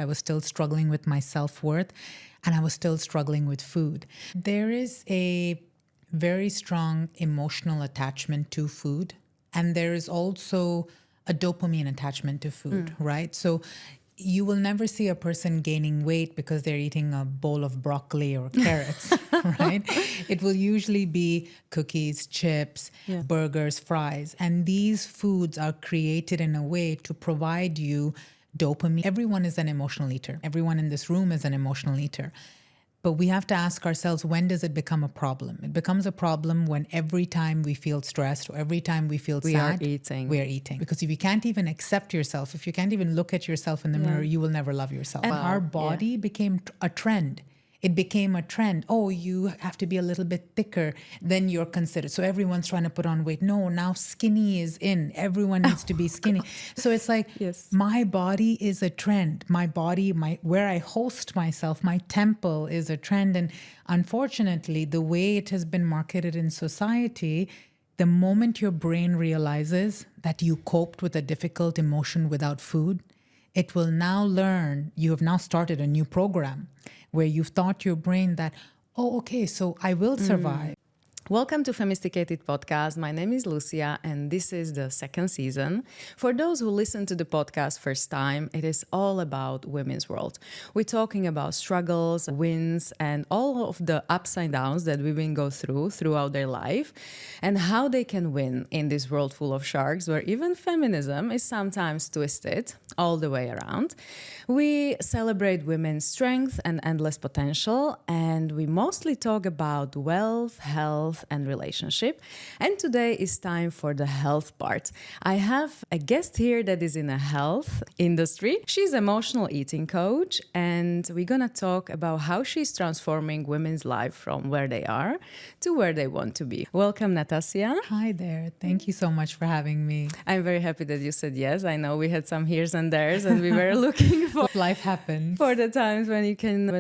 I was still struggling with my self-worth, and I was still struggling with food. There is a very strong emotional attachment to food, and there is also a dopamine attachment to food, right? So you will never see a person gaining weight because they're eating a bowl of broccoli or carrots, right? It will usually be cookies, chips, burgers, fries. And these foods are created in a way to provide you dopamine. Everyone is an emotional eater. Everyone in this room is an emotional eater. But we have to ask ourselves, when does it become a problem? It becomes a problem when every time we feel stressed or every time we feel sad, we are eating. Because if you can't even accept yourself, if you can't even look at yourself in the mirror, you will never love yourself. And our body became a trend. It became a trend. Oh, you have to be a little bit thicker than you're considered. So everyone's trying to put on weight. No, now skinny is in. Everyone needs to be skinny. So it's like, my body is a trend. My body, where I host myself, my temple is a trend. And unfortunately, the way it has been marketed in society, the moment your brain realizes that you coped with a difficult emotion without food, it will now learn, you have now started a new program where you've taught your brain that, oh, okay, so I will survive. Welcome to Femisticated podcast. My name is Lucia and this is the second season. For those who listen to the podcast first time, it is all about women's world. We're talking about struggles, wins, and all of the ups and downs that women go throughout their life and how they can win in this world full of sharks where even feminism is sometimes twisted all the way around. We celebrate women's strength and endless potential, and we mostly talk about wealth, health, and relationship. And today is time for the health part. I have a guest here that is in a health industry. She's an emotional eating coach, and we're going to talk about how she's transforming women's life from where they are to where they want to be. Welcome, Natassia. Hi there. Thank you so much for having me. I'm very happy that you said yes. I know we had some heres and theres, and we were looking for life happens. For the times when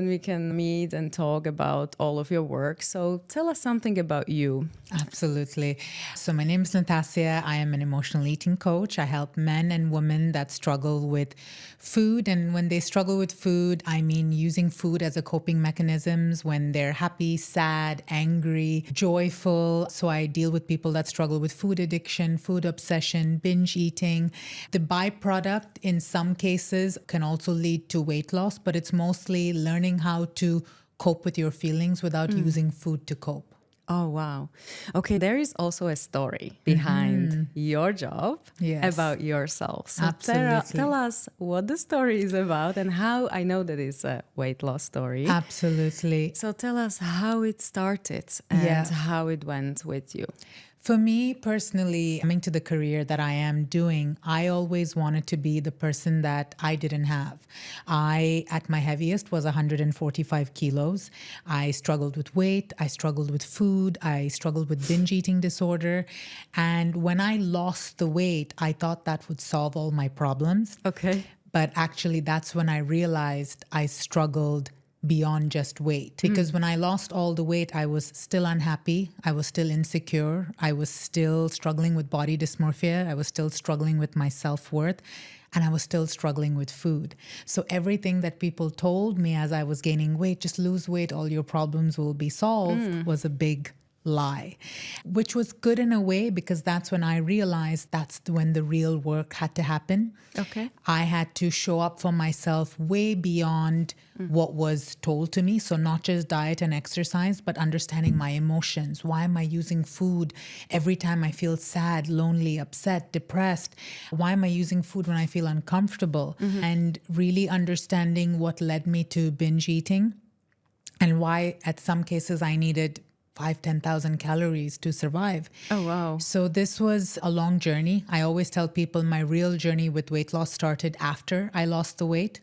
we can meet and talk about all of your work. So tell us something about you. Absolutely. So my name is Natassia. I am an emotional eating coach. I help men and women that struggle with food. And when they struggle with food, I mean using food as a coping mechanisms when they're happy, sad, angry, joyful. So I deal with people that struggle with food addiction, food obsession, binge eating. The byproduct in some cases can also lead to weight loss, but it's mostly learning how to cope with your feelings without using food to cope. Oh, wow. Okay, there is also a story behind your job about yourself. So Absolutely. Tell us what the story is about and how. I know that it's a weight loss story. Absolutely. So tell us how it started and how it went with you. For me personally, coming to the career that I am doing, I always wanted to be the person that I didn't have. I, at my heaviest, was 145 kilos. I struggled with weight. I struggled with food. I struggled with binge eating disorder. And when I lost the weight, I thought that would solve all my problems. Okay. But actually, that's when I realized I struggled beyond just weight. Because when I lost all the weight, I was still unhappy. I was still insecure. I was still struggling with body dysmorphia. I was still struggling with my self-worth. And I was still struggling with food. So everything that people told me as I was gaining weight, just lose weight, all your problems will be solved, was a big lie, which was good in a way because that's when I realized that's when the real work had to happen. Okay. I had to show up for myself way beyond what was told to me. So not just diet and exercise, but understanding my emotions. Why am I using food every time I feel sad, lonely, upset, depressed? Why am I using food when I feel uncomfortable? And really understanding what led me to binge eating and why at some cases I needed 10,000 calories to survive. Oh, wow. So this was a long journey. I always tell people my real journey with weight loss started after I lost the weight.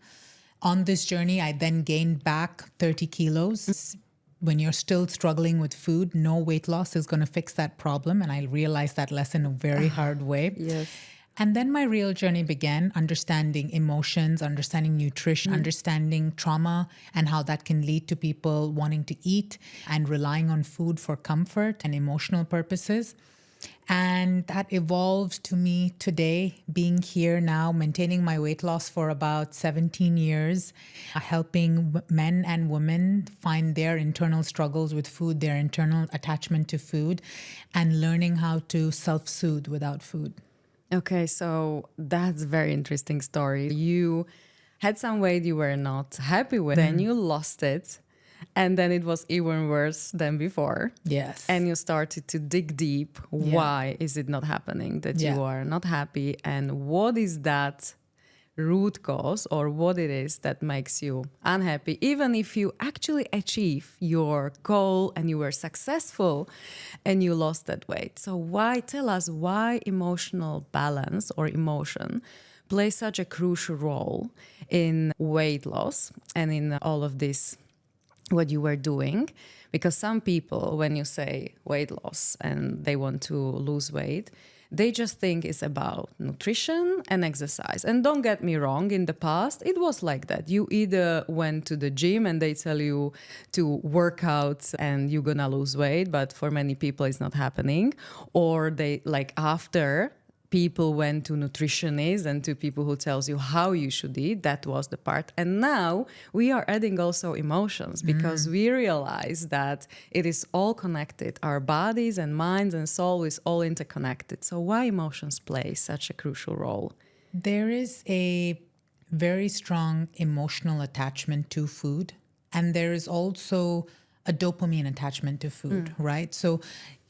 On this journey, I then gained back 30 kilos. When you're still struggling with food, no weight loss is going to fix that problem. And I realized that lesson a very hard way. Yes. And then my real journey began, understanding emotions, understanding nutrition, understanding trauma and how that can lead to people wanting to eat and relying on food for comfort and emotional purposes. And that evolved to me today, being here now, maintaining my weight loss for about 17 years, helping men and women find their internal struggles with food, their internal attachment to food, and learning how to self-soothe without food. Okay, so that's a very interesting story. You had some weight you were not happy with, then you lost it, and then it was even worse than before. Yes. And you started to dig deep. Yeah. Why is it not happening that Yeah. you are not happy? And what is that root cause, or what it is that makes you unhappy, even if you actually achieve your goal and you were successful and you lost that weight? So tell us why emotional balance or emotion plays such a crucial role in weight loss and in all of this what you were doing. Because some people, when you say weight loss and they want to lose weight, they just think it's about nutrition and exercise. And don't get me wrong, in the past, it was like that. You either went to the gym and they tell you to work out and you're gonna lose weight, but for many people it's not happening. Or they, like, after people went to nutritionists and to people who tells you how you should eat. That was the part. And now we are adding also emotions, because we realize that it is all connected. Our bodies and minds and soul is all interconnected. So why emotions play such a crucial role? There is a very strong emotional attachment to food, and there is also a dopamine attachment to food, right? So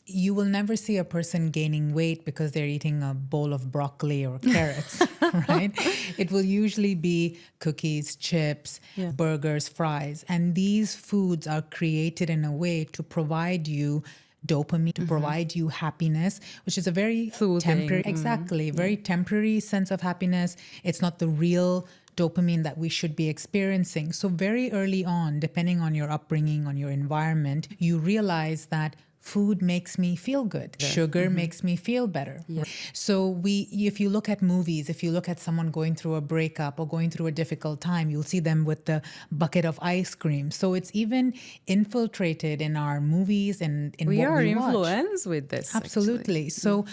you will never see a person gaining weight because they're eating a bowl of broccoli or carrots, right? It will usually be cookies, chips, burgers, fries. And these foods are created in a way to provide you dopamine, to provide you happiness, which is a very temporary, very temporary sense of happiness. It's not the real dopamine that we should be experiencing. So very early on, depending on your upbringing, on your environment, you realize that food makes me feel good. Yes. Sugar makes me feel better. Yeah. So if you look at movies, if you look at someone going through a breakup or going through a difficult time, you'll see them with the bucket of ice cream. So it's even infiltrated in our movies and in we what are we watch. Influenced with this. Absolutely. Actually. So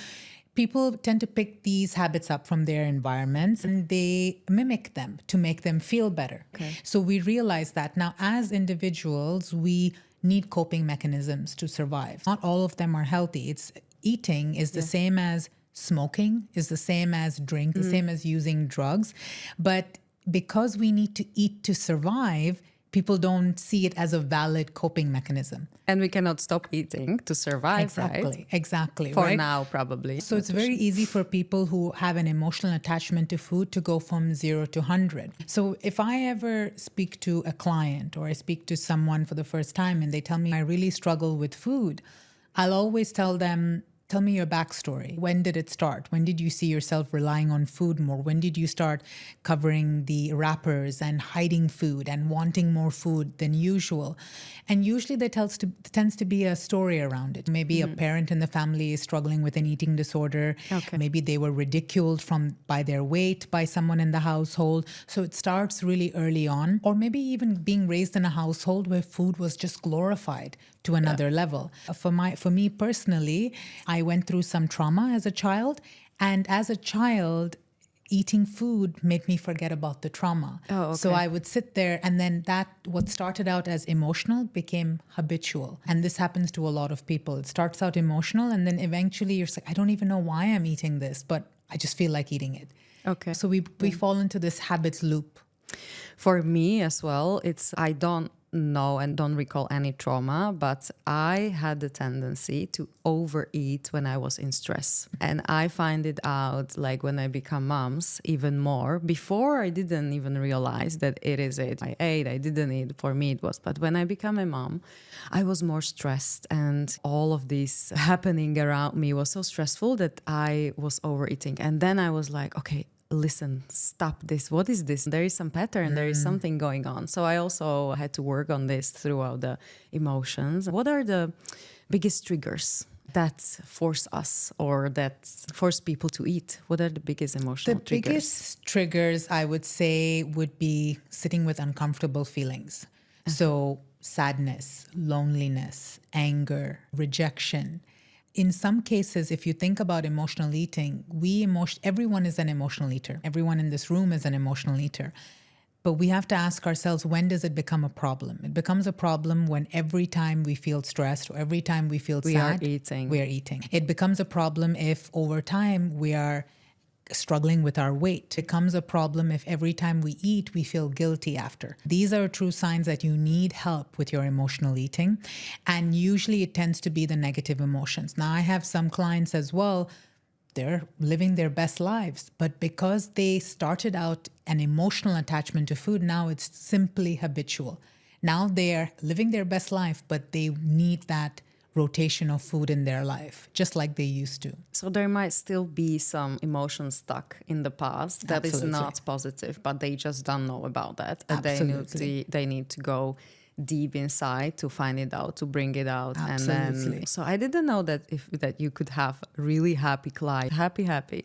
people tend to pick these habits up from their environments and they mimic them to make them feel better. Okay. So we realize that now as individuals, we need coping mechanisms to survive. Not all of them are healthy. Eating is the same as smoking, is the same as drink, the same as using drugs. But because we need to eat to survive, people don't see it as a valid coping mechanism. And we cannot stop eating to survive, right? Exactly. For right? now, probably. So it's very easy for people who have an emotional attachment to food to go from 0 to 100. So if I ever speak to a client or I speak to someone for the first time and they tell me I really struggle with food, I'll always tell them, tell me your backstory. When did it start? When did you see yourself relying on food more? When did you start covering the wrappers and hiding food and wanting more food than usual? And usually there tends to be a story around it. Maybe a parent in the family is struggling with an eating disorder. Okay. Maybe they were ridiculed by their weight by someone in the household. So it starts really early on. Or maybe even being raised in a household where food was just glorified to another level. For me personally, I went through some trauma as a child, and as a child, eating food made me forget about the trauma. Oh, okay. So I would sit there, and then what started out as emotional became habitual. And this happens to a lot of people. It starts out emotional, and then eventually you're like, I don't even know why I'm eating this, but I just feel like eating it. Okay. So we fall into this habit loop. For me as well, I don't know and don't recall any trauma, but I had the tendency to overeat when I was in stress. And I find it out like when I become moms even more. Before I didn't even realize that it is it. I ate, I didn't eat. For me it was. But when I become a mom, I was more stressed, and all of this happening around me was so stressful that I was overeating. And then I was like, okay, listen, stop this. What is this? There is some pattern. There is something going on. So I also had to work on this throughout the emotions. What are the biggest triggers that force us or that force people to eat? What are the biggest emotional triggers? The biggest triggers, I would say, would be sitting with uncomfortable feelings. So sadness, loneliness, anger, rejection. in some cases, if you think about emotional eating, everyone is an emotional eater. Everyone in this room is an emotional eater. But we have to ask ourselves, when does it become a problem? It becomes a problem when every time we feel stressed or every time we feel We are sad, eating. we are eating. It becomes a problem if over time we are struggling with our weight. It becomes a problem if every time we eat, we feel guilty after. These are true signs that you need help with your emotional eating. And usually it tends to be the negative emotions. Now, I have some clients as well, they're living their best lives, but because they started out an emotional attachment to food, now it's simply habitual. Now they're living their best life, but they need that rotation of food in their life, just like they used to. So there might still be some emotion stuck in the past that is Absolutely. not positive, but they just don't know about that. Absolutely. They need to go deep inside to find it out, to bring it out. Absolutely. And then, so I didn't know that you could have really happy client, happy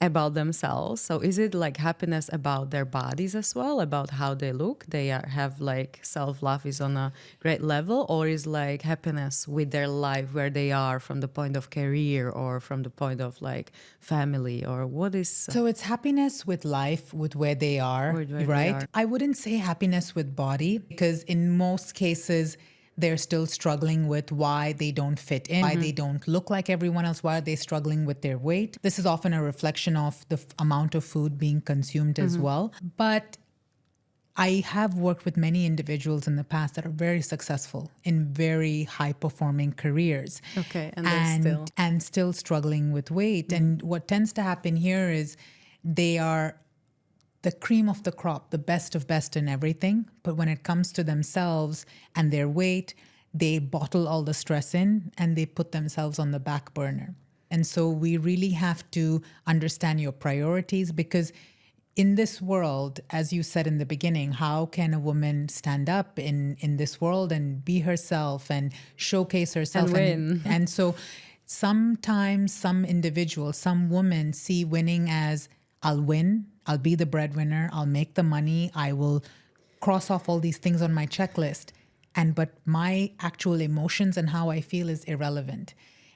about themselves. So is it like happiness about their bodies as well, about how they look? Have like self-love is on a great level, or is like happiness with their life where they are from the point of career or from the point of like family, or what is? So it's happiness with life, with where they are, With where they right? are. I wouldn't say happiness with body, because in most cases, they're still struggling with why they don't fit in, why they don't look like everyone else, why are they struggling with their weight. This is often a reflection of the amount of food being consumed as well. But I have worked with many individuals in the past that are very successful in very high performing careers. Okay, and they're still struggling with weight. And what tends to happen here is they are the cream of the crop, the best of best in everything. But when it comes to themselves and their weight, they bottle all the stress in and they put themselves on the back burner. And so we really have to understand your priorities, because in this world, as you said in the beginning, how can a woman stand up in this world and be herself and showcase herself and win? And so sometimes some individuals, some women see winning as, I'll win, I'll be the breadwinner, I'll make the money, I will cross off all these things on my checklist. But my actual emotions and how I feel is irrelevant.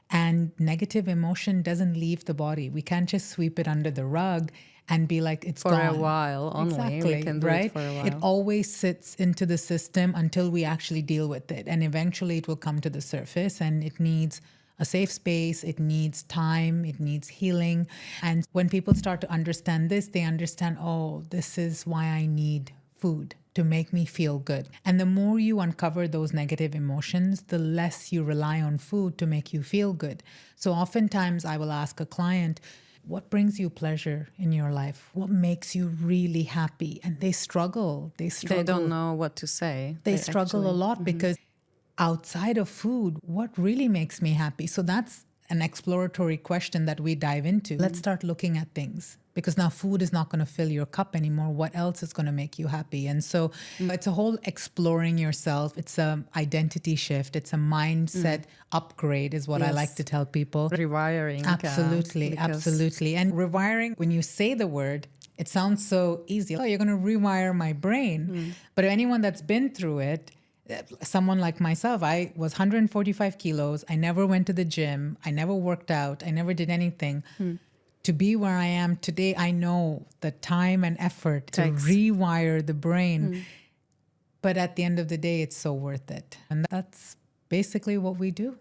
And negative emotion doesn't leave the body. We can't just sweep it under the rug and be like, it's For gone. a while only. Exactly, We can do right? it for a while. It always sits into the system until we actually deal with it. And eventually it will come to the surface, and it needs a safe space, it needs time, it needs healing. And when people start to understand this, they understand, oh, this is why I need food, to make me feel good. And the more you uncover those negative emotions, the less you rely on food to make you feel good. So oftentimes I will ask a client, what brings you pleasure in your life? What makes you really happy? And they struggle. They don't know what to say. They struggle a lot because outside of food, what really makes me happy? So that's an exploratory question that we dive into. Let's start looking at things, because now food is not going to fill your cup anymore. What else is going to make you happy? And so it's a whole exploring yourself. It's an identity shift. It's a mindset upgrade is what I like to tell people. Rewiring. Absolutely, absolutely. And rewiring, when you say the word, it sounds so easy. Oh, you're going to rewire my brain. But anyone that's been through it, someone like myself, I was 145 kilos. I never went to the gym. I never worked out. I never did anything. To be where I am today, I know the time and effort to rewire the brain. But at the end of the day, it's so worth it. And that's basically what we do.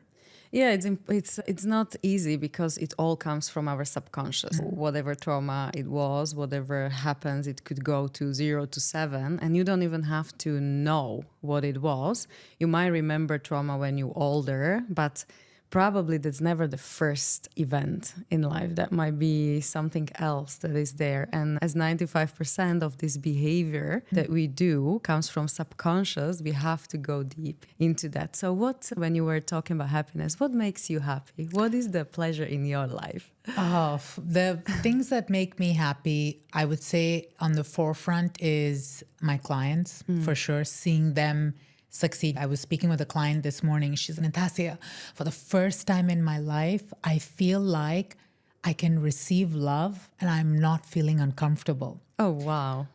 Yeah, it's not easy because it all comes from our subconscious. Whatever trauma it was, whatever happens, it could go to 0 to 7, and you don't even have to know what it was. You might remember trauma when you're older, but probably that's never the first event in life. That might be something else that is there. And as 95% of this behavior that we do comes from subconscious, we have to go deep into that. So when you were talking about happiness, what makes you happy? What is the pleasure in your life? Oh, the things that make me happy, I would say on the forefront is my clients, for sure, seeing them succeed. I was speaking with a client this morning. She's Natassia. For the first time in my life, I feel like I can receive love and I'm not feeling uncomfortable. Oh, wow.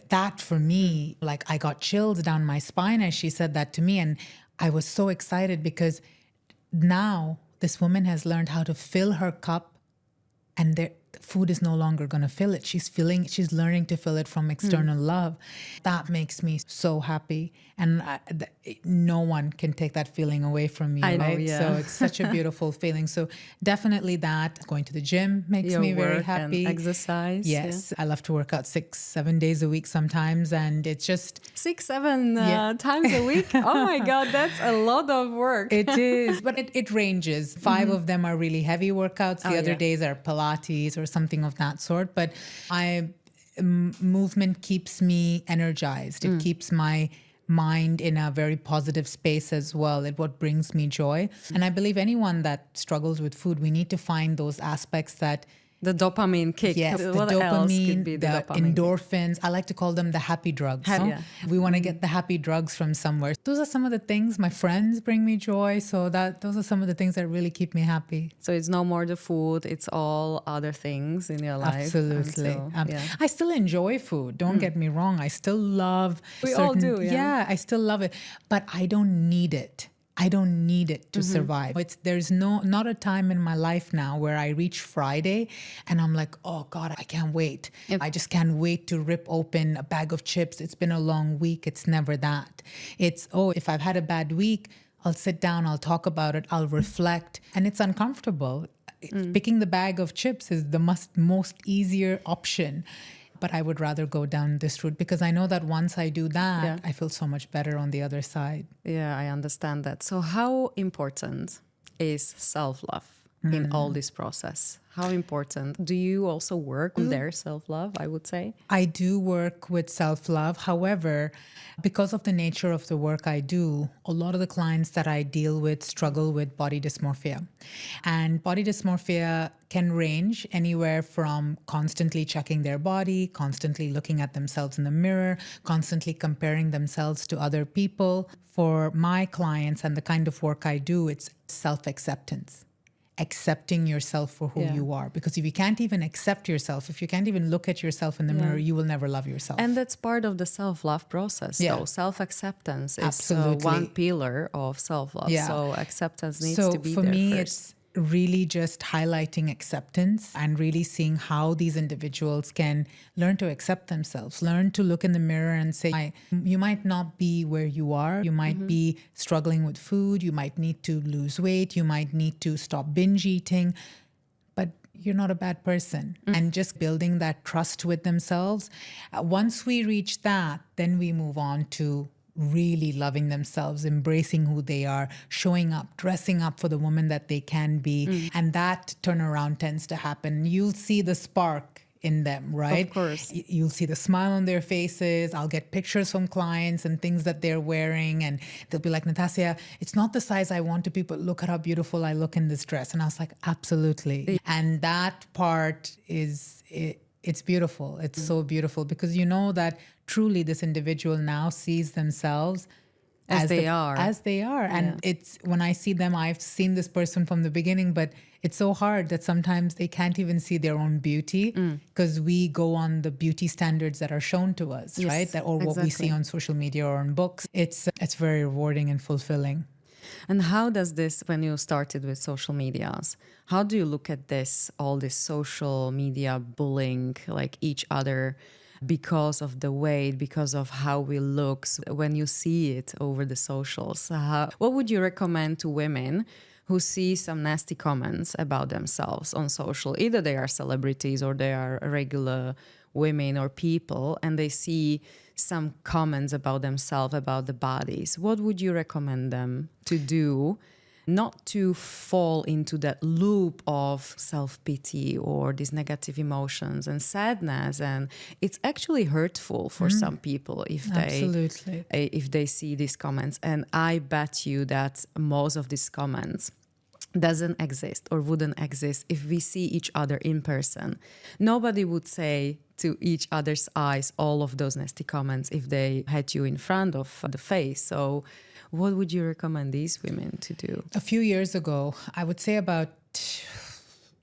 That for me, like I got chills down my spine as she said that to me. And I was so excited because now this woman has learned how to fill her cup, and the food is no longer going to fill it. She's learning to fill it from external love. That makes me so happy. And no one can take that feeling away from you, I know, right? yeah. So it's such a beautiful feeling. So definitely that. Going to the gym makes Your me very work happy. and exercise. Yes. I love to work out 6-7 days a week sometimes. And it's just... 6-7 times a week? Oh my God, that's a lot of work. It is, but it ranges. 5 of them are really heavy workouts. The other days are Pilates or something of that sort. But movement keeps me energized. It keeps my mind in a very positive space as well. It what brings me joy. And I believe anyone that struggles with food, we need to find those aspects that... The dopamine kick. Yes, the What else dopamine, could be the dopamine kick? endorphins. I like to call them the happy drugs. Yeah. We want to get the happy drugs from somewhere. Those are some of the things. My friends bring me joy. So those are some of the things that really keep me happy. So it's no more the food, it's all other things in your life. Absolutely. So, I still enjoy food. Don't get me wrong. I still love We all do, yeah. I still love it. But I don't need it. I don't need it to survive. There's not a time in my life now where I reach Friday and I'm like, oh God, I can't wait. I just can't wait to rip open a bag of chips. It's been a long week. It's never that. It's, if I've had a bad week, I'll sit down, I'll talk about it, I'll reflect. And it's uncomfortable. Picking the bag of chips is the most easier option. But I would rather go down this route because I know that once I do that, I feel so much better on the other side. Yeah, I understand that. So how important is self-love in all this process? How important? Do you also work on their self-love, I would say? I do work with self-love. However, because of the nature of the work I do, a lot of the clients that I deal with struggle with body dysmorphia. And body dysmorphia can range anywhere from constantly checking their body, constantly looking at themselves in the mirror, constantly comparing themselves to other people. For my clients and the kind of work I do, it's self-acceptance. Accepting yourself for who you are. Because if you can't even accept yourself, if you can't even look at yourself in the mirror, you will never love yourself. And that's part of the self-love process, though. Self-acceptance is one pillar of self-love. Yeah. So acceptance needs to be there first. So for me, it's really just highlighting acceptance and really seeing how these individuals can learn to accept themselves, learn to look in the mirror and say, you might not be where you are. You might be struggling with food. You might need to lose weight. You might need to stop binge eating, but you're not a bad person. And just building that trust with themselves. Once we reach that, then we move on to really loving themselves, embracing who they are, showing up, dressing up for the woman that they can be. And that turnaround tends to happen. You'll see the spark in them, right? Of course. You'll see the smile on their faces. I'll get pictures from clients and things that they're wearing. And they'll be like, Natassia, it's not the size I want to be, but look at how beautiful I look in this dress. And I was like, absolutely. And that part it's beautiful. It's so beautiful because you know that truly this individual now sees themselves as they are. As they are. And it's when I see them, I've seen this person from the beginning, but it's so hard that sometimes they can't even see their own beauty because we go on the beauty standards that are shown to us, right? Or what we see on social media or in books. It's very rewarding and fulfilling. And how does this, when you started with social medias, how do you look at this, all this social media bullying, like each other because of the weight, because of how we look, when you see it over the socials? What would you recommend to women who see some nasty comments about themselves on social? Either they are celebrities or they are regular women or people, and they see some comments about themselves, about the bodies. What would you recommend them to do not to fall into that loop of self-pity or these negative emotions and sadness? And it's actually hurtful for some people if they see these comments. And I bet you that most of these comments doesn't exist or wouldn't exist if we see each other in person. Nobody would say to each other's eyes all of those nasty comments if they had you in front of the face. So what would you recommend these women to do? A few years ago, I would say about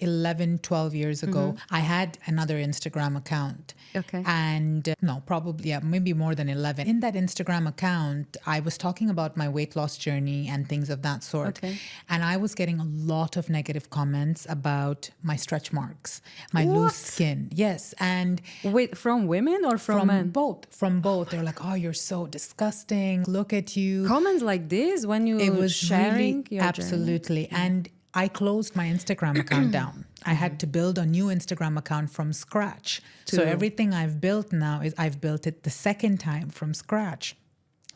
11, 12 years ago, I had another Instagram account. Okay. And no, probably, yeah, maybe more than 11. In that Instagram account, I was talking about my weight loss journey and things of that sort. Okay. And I was getting a lot of negative comments about my stretch marks, my What? loose skin. Yes. And Wait, from women or from men? From both. They're like, oh, you're so disgusting. Look at you. Comments like this when you It was sharing really, your absolutely. And I closed my Instagram account down. I had to build a new Instagram account from scratch. So everything I've built now is I've built it the second time from scratch.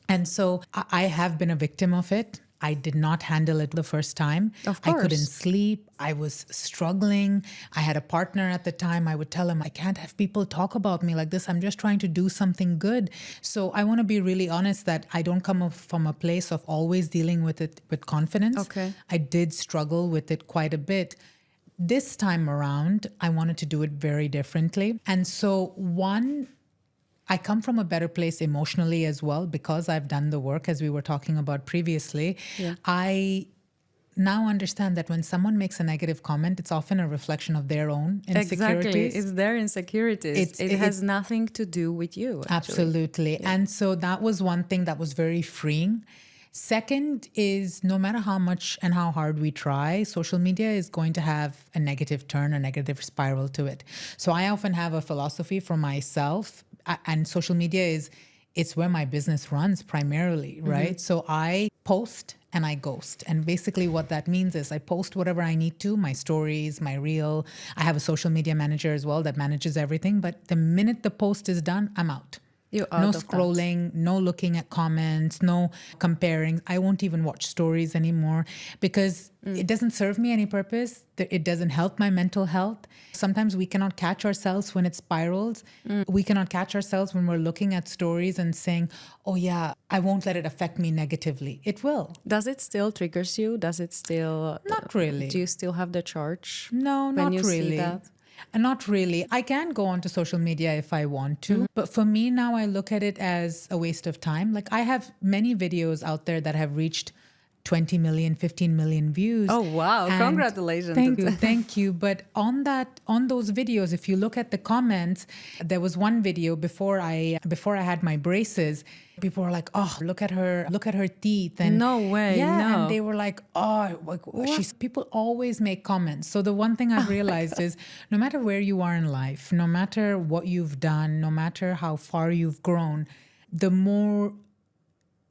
And so I have been a victim of it. I did not handle it the first time. Of I couldn't course. sleep. I was struggling. I had a partner at the time. I would tell him, I can't have people talk about me like this. I'm just trying to do something good. So I want to be really honest that I don't come from a place of always dealing with it with confidence. Okay. I did struggle with it quite a bit. This time around, I wanted to do it very differently. And so I come from a better place emotionally as well because I've done the work, as we were talking about previously. Yeah. I now understand that when someone makes a negative comment, it's often a reflection of their own insecurities. Exactly. It's their insecurities. It has nothing to do with you. Actually. Absolutely. Yeah. And so that was one thing that was very freeing. Second is no matter how much and how hard we try, social media is going to have a negative turn, a negative spiral to it. So I often have a philosophy for myself, and social media it's where my business runs primarily, right? So I post and I ghost. And basically what that means is I post whatever I need to, my stories, my reel. I have a social media manager as well that manages everything. But the minute the post is done, I'm out. You're out No of scrolling, no looking at comments, no comparing. I won't even watch stories anymore because it doesn't serve me any purpose. It doesn't help my mental health. Sometimes we cannot catch ourselves when it spirals. We cannot catch ourselves when we're looking at stories and saying, oh yeah, I won't let it affect me negatively. It will. Does it still triggers you? Does it still... Not really. Do you still have the charge? No, when not you really. See that? Not really. I can go onto social media if I want to. But for me now, I look at it as a waste of time. Like I have many videos out there that have reached 20 million, 15 million views. Oh, wow. And Congratulations. Thank you. But on those videos, if you look at the comments, there was one video before I had my braces. People were like, oh, look at her teeth. And no way. Yeah. No. And they were like, oh, people always make comments. So the one thing I've realized is no matter where you are in life, no matter what you've done, no matter how far you've grown, the more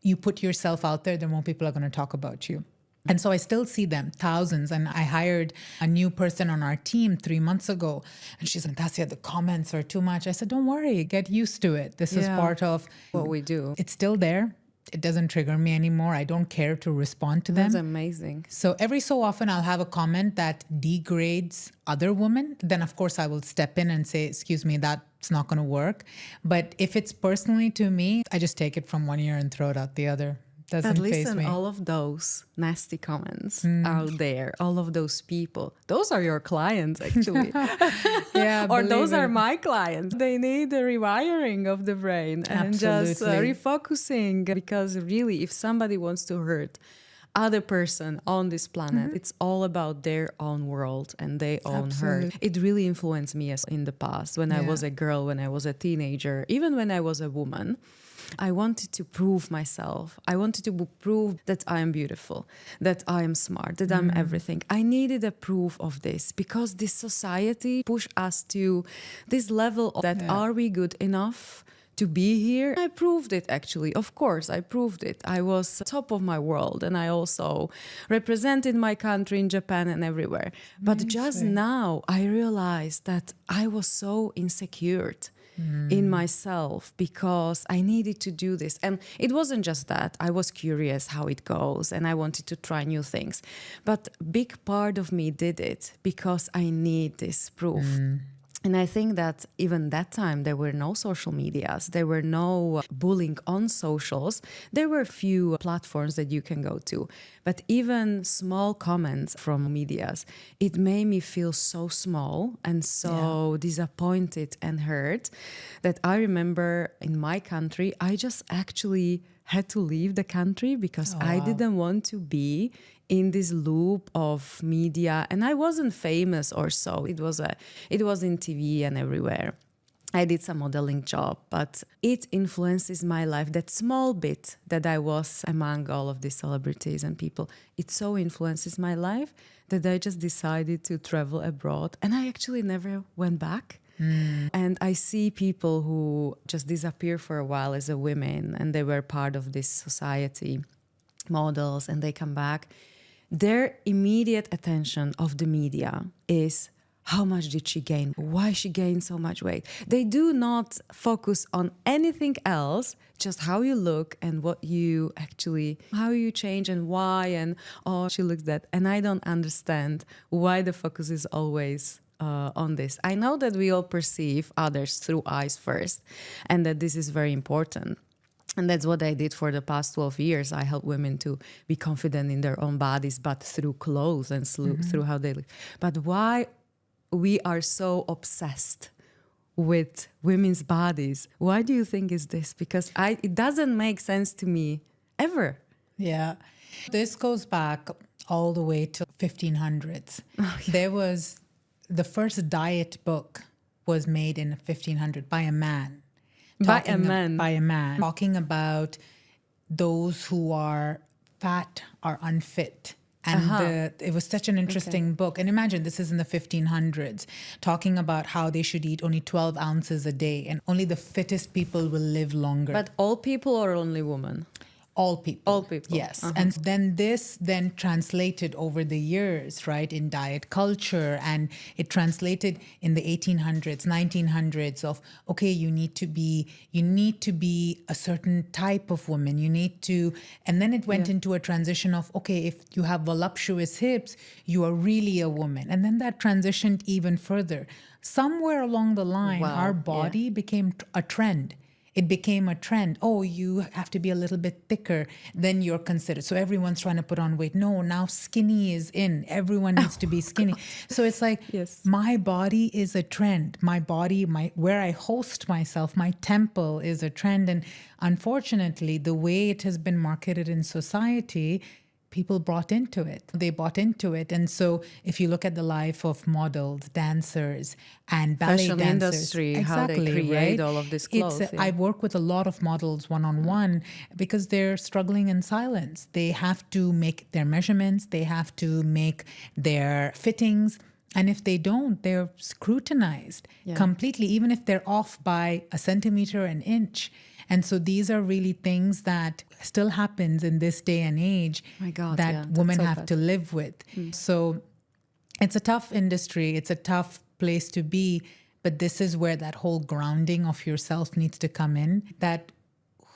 you put yourself out there, the more people are going to talk about you. And so I still see them, thousands. And I hired a new person on our team 3 months ago. And she's like, Natassia, the comments are too much. I said, don't worry, get used to it. This is part of what we do. It's still there. It doesn't trigger me anymore. I don't care to respond to them. That's amazing. So every so often I'll have a comment that degrades other women. Then of course I will step in and say, excuse me, that's not going to work. But if it's personally to me, I just take it from one ear and throw it out the other. Doesn't faze me. All of those nasty comments out there, all of those people, those are your clients actually. Yeah, or those are my clients. They need a rewiring of the brain and just refocusing, because really if somebody wants to hurt other person on this planet, it's all about their own world and their own hurt. It really influenced me in the past when I was a girl, when I was a teenager, even when I was a woman. I wanted to prove myself. I wanted to prove that I am beautiful, that I am smart, that I'm everything. I needed a proof of this because this society pushed us to this level of that are we good enough to be here? I proved it actually. Of course, I proved it. I was top of my world and I also represented my country in Japan and everywhere. But just now I realized that I was so insecure in myself because I needed to do this. And it wasn't just that. I was curious how it goes and I wanted to try new things. But a big part of me did it because I need this proof. And I think that even that time, there were no social medias. There were no bullying on socials. There were few platforms that you can go to. But even small comments from medias, it made me feel so small and so disappointed and hurt that I remember in my country, I just actually had to leave the country because I didn't want to be in this loop of media, and I wasn't famous or so. It was in TV and everywhere. I did some modeling job, but it influences my life. That small bit that I was among all of these celebrities and people, it so influences my life that I just decided to travel abroad. And I actually never went back. And I see people who just disappear for a while as a women, and they were part of this society, models, and they come back. Their immediate attention of the media is, how much did she gain? Why she gained so much weight? They do not focus on anything else, just how you look and how you change and why, and oh, she looks that. And I don't understand why the focus is always on this. I know that we all perceive others through eyes first, and that this is very important. And that's what I did for the past 12 years. I help women to be confident in their own bodies, but through clothes and through how they look. But why we are so obsessed with women's bodies? Why do you think is this? Because it doesn't make sense to me ever. Yeah. This goes back all the way to 1500s. Oh, yeah. There was the first diet book was made in 1500 by a man. By a man. Talking about those who are fat are unfit. And it was such an interesting book. And imagine, this is in the 1500s, talking about how they should eat only 12 ounces a day and only the fittest people will live longer. But all people or only women? All people. All people. Yes. And then this translated over the years, right, in diet culture. And it translated in the 1800s, 1900s of, okay, you need to be a certain type of woman. And then it went into a transition of, okay, if you have voluptuous hips, you are really a woman. And then that transitioned even further. Somewhere along the line, our body became a trend. It became a trend. Oh, you have to be a little bit thicker, then you're considered. So everyone's trying to put on weight. No, now skinny is in. Everyone needs to be skinny. God. So it's like, my body is a trend. My body, where I host myself, my temple is a trend. And unfortunately, the way it has been marketed in society, people bought into it. They bought into it. And so if you look at the life of models, dancers, and ballet fashion dancers. Industry, how they create all of this clothes. I work with a lot of models one-on-one because they're struggling in silence. They have to make their measurements. They have to make their fittings. And if they don't, they're scrutinized completely, even if they're off by a centimeter, an inch. And so these are really things that still happens in this day and age that women have to live with. So it's a tough industry. It's a tough place to be. But this is where that whole grounding of yourself needs to come in. That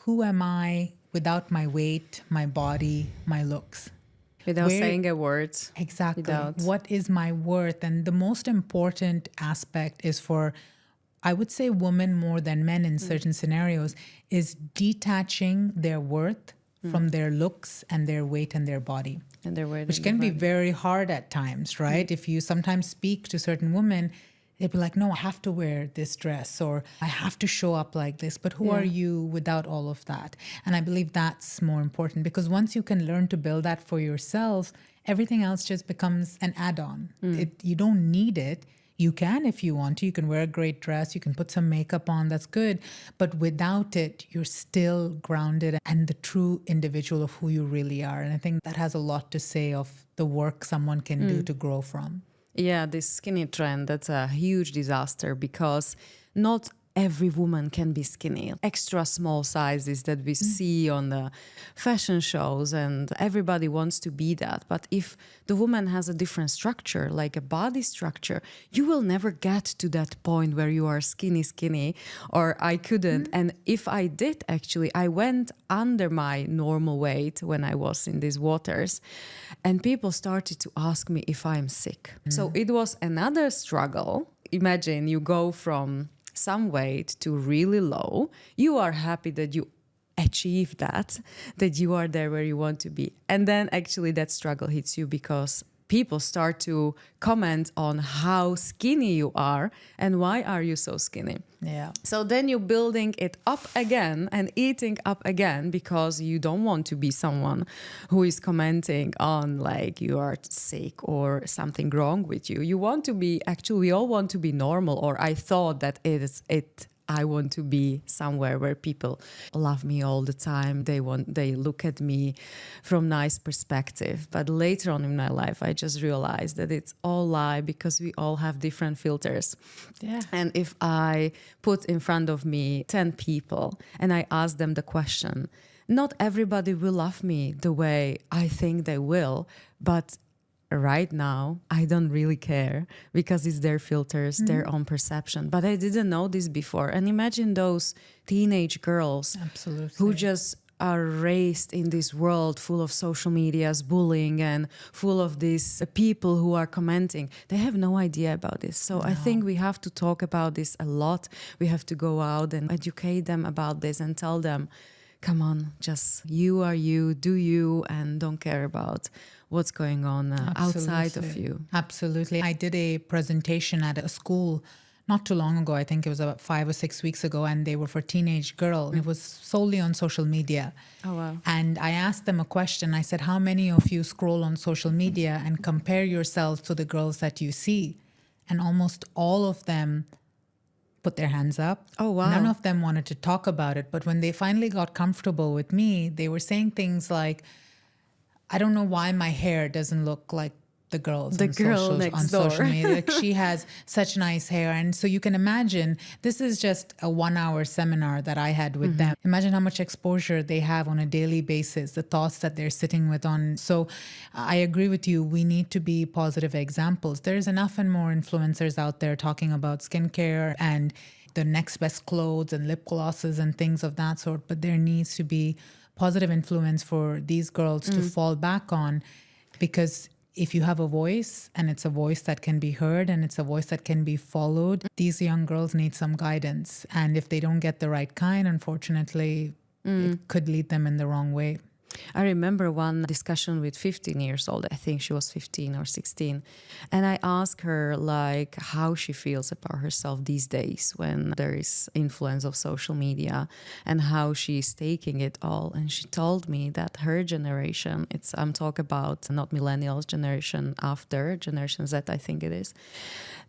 who am I without my weight, my body, my looks? Without saying a word. Exactly. What is my worth? And the most important aspect is for, I would say, women more than men in certain scenarios, is detaching their worth from their looks and their weight and their body. And their weight. Which can be very hard at times, right? If you sometimes speak to certain women, they'd be like, no, I have to wear this dress or I have to show up like this. But who are you without all of that? And I believe that's more important, because once you can learn to build that for yourself, everything else just becomes an add-on. You don't need it. You can, if you want to. You can wear a great dress. You can put some makeup on. That's good. But without it, you're still grounded and the true individual of who you really are. And I think that has a lot to say of the work someone can do to grow from. Yeah, this skinny trend, that's a huge disaster, because not every woman can be skinny. Extra small sizes that we see on the fashion shows, and everybody wants to be that. But if the woman has a different structure, like a body structure, you will never get to that point where you are skinny, or I couldn't. And if I did, actually, I went under my normal weight when I was in these waters, and people started to ask me if I'm sick. So it was another struggle. Imagine you go from some weight to really low. You are happy that you achieved that you are there where you want to be. And then actually that struggle hits you because people start to comment on how skinny you are and why are you so skinny. Yeah. So then you're building it up again and eating up again because you don't want to be someone who is commenting on like you are sick or something wrong with you. You want to be, actually, we all want to be normal, or I thought that I want to be somewhere where people love me all the time. They look at me from nice perspective. But later on in my life, I just realized that it's all lie because we all have different filters. Yeah. And if I put in front of me 10 people and I ask them the question, not everybody will love me the way I think they will, but right now, I don't really care because it's their filters, their own perception. But I didn't know this before. And imagine those teenage girls Absolutely. who just are raised in this world full of social medias, bullying, and full of these people who are commenting. They have no idea about this. So I think we have to talk about this a lot. We have to go out and educate them about this and tell them, come on, just you are you, do you, and don't care about what's going on outside of you. Absolutely. I did a presentation at a school not too long ago. I think it was about 5 or 6 weeks ago, and they were for teenage girls. It was solely on social media. Oh, wow. And I asked them a question. I said, how many of you scroll on social media and compare yourselves to the girls that you see? And almost all of them put their hands up. Oh, wow. None of them wanted to talk about it. But when they finally got comfortable with me, they were saying things like, I don't know why my hair doesn't look like the girls on social media. Like, she has such nice hair. And so you can imagine, this is just a 1-hour seminar that I had with them. Imagine how much exposure they have on a daily basis, the thoughts that they're sitting with on. So I agree with you. We need to be positive examples. There's enough and more influencers out there talking about skincare and the next best clothes and lip glosses and things of that sort. But there needs to be positive influence for these girls to fall back on, because if you have a voice and it's a voice that can be heard and it's a voice that can be followed, these young girls need some guidance. And if they don't get the right kind, unfortunately, it could lead them in the wrong way. I remember one discussion with 15 years old. I think she was 15 or 16. And I asked her like how she feels about herself these days when there is influence of social media and how she's taking it all. And she told me that her generation, I'm talking about not millennials, generation after, Generation Z, I think it is,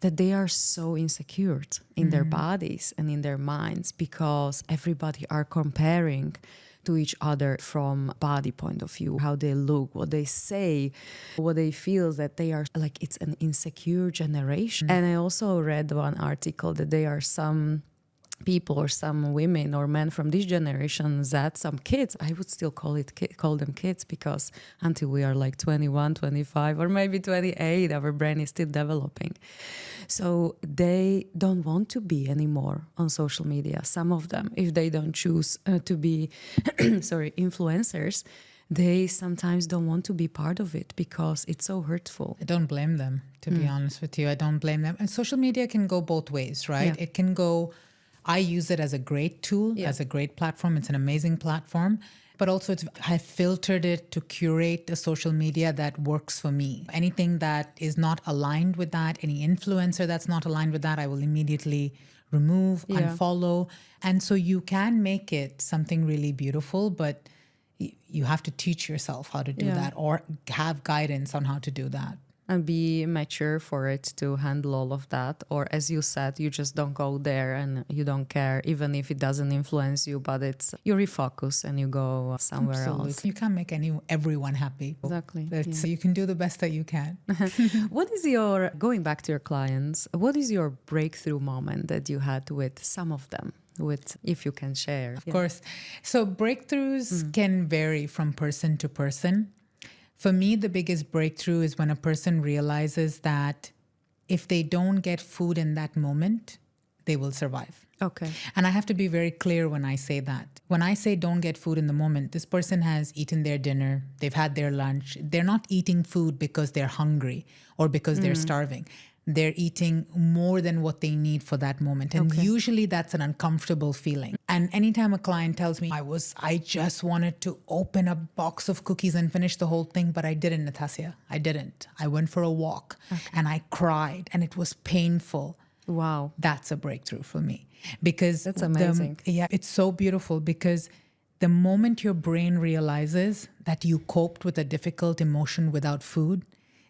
that they are so insecure in their bodies and in their minds because everybody are comparing to each other from body point of view, how they look, what they say, what they feel, that they are like, it's an insecure generation. And I also read one article that there are some people or some women or men from this generation that some kids, I would still call them kids, because until we are like 21, 25 or maybe 28, our brain is still developing. So they don't want to be anymore on social media. Some of them, if they don't choose to be influencers, they sometimes don't want to be part of it because it's so hurtful. I don't blame them, to be honest with you. I don't blame them. And social media can go both ways, right? Yeah. It can go, I use it as a great tool, as a great platform. It's an amazing platform. But also I've filtered it to curate a social media that works for me. Anything that is not aligned with that, any influencer that's not aligned with that, I will immediately remove, unfollow. And so you can make it something really beautiful, but you have to teach yourself how to do that, or have guidance on how to do that. And be mature for it to handle all of that. Or as you said, you just don't go there and you don't care, even if it doesn't influence you, but you refocus and you go somewhere else. You can't make everyone happy. Exactly. You can do the best that you can. What is going back to your clients, what is your breakthrough moment that you had with some of them? If you can share. Of course. So breakthroughs can vary from person to person. For me, the biggest breakthrough is when a person realizes that if they don't get food in that moment, they will survive. Okay. And I have to be very clear when I say that. When I say don't get food in the moment, this person has eaten their dinner, they've had their lunch. They're not eating food because they're hungry or because they're starving. They're eating more than what they need for that moment. And usually that's an uncomfortable feeling. And anytime a client tells me I just wanted to open a box of cookies and finish the whole thing, but I didn't, Natassia. I didn't. I went for a walk and I cried and it was painful. Wow. That's a breakthrough for me, because That's amazing. It's so beautiful, because the moment your brain realizes that you coped with a difficult emotion without food,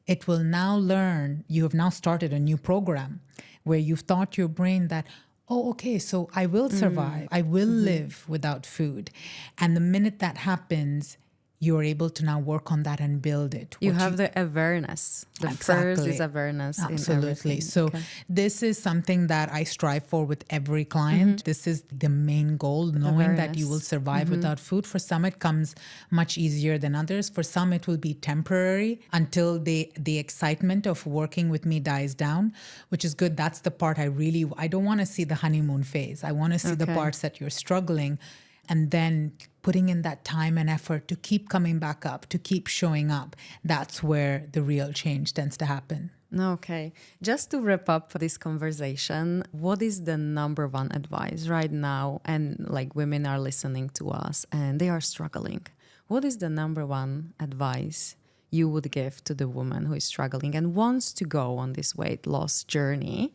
it will now learn, you have now started a new program where you've taught your brain that, oh, okay, so I will survive. I will live without food. And the minute that happens, you're able to now work on that and build it. You have the awareness. The first is awareness in Absolutely. everything. So this is something that I strive for with every client. This is the main goal, knowing that you will survive without food. For some, it comes much easier than others. For some, it will be temporary until the excitement of working with me dies down, which is good. That's the part I don't want to see the honeymoon phase. I want to see the parts that you're struggling, and then putting in that time and effort to keep coming back up, to keep showing up. That's where the real change tends to happen. Okay. Just to wrap up this conversation, what is the number one advice right now? And like women are listening to us and they are struggling. What is the number one advice you would give to the woman who is struggling and wants to go on this weight loss journey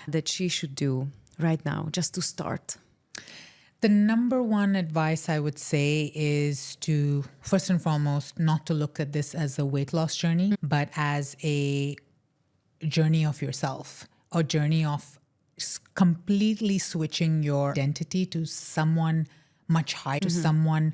that she should do right now just to start? The number one advice I would say is to, first and foremost, not to look at this as a weight loss journey, but as a journey of yourself, a journey of completely switching your identity to someone much higher, to someone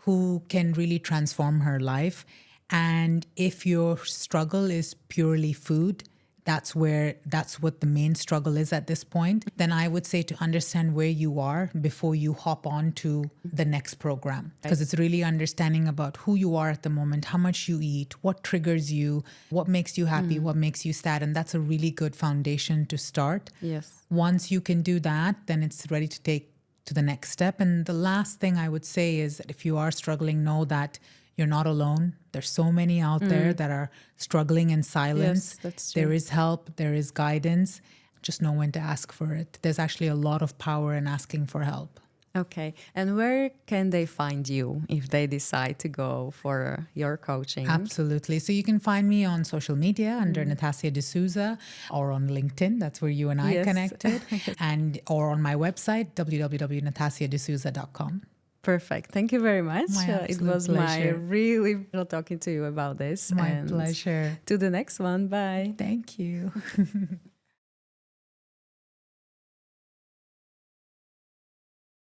who can really transform her life. And if your struggle is purely food, that's what the main struggle is at this point, then I would say to understand where you are before you hop on to the next program. Because it's really understanding about who you are at the moment, how much you eat, what triggers you, what makes you happy, what makes you sad. And that's a really good foundation to start. Yes. Once you can do that, then it's ready to take to the next step. And the last thing I would say is that if you are struggling, know that you're not alone. There's so many out there that are struggling in silence. Yes, that's true. There is help. There is guidance. Just know when to ask for it. There's actually a lot of power in asking for help. Okay. And where can they find you if they decide to go for your coaching? Absolutely. So you can find me on social media under Natassia D'Souza, or on LinkedIn. That's where you and I connected. Or on my website, www.natassiadesouza.com. Perfect. Thank you very much. It was pleasure. my really talking to you about this. My pleasure. To the next one. Bye. Thank you.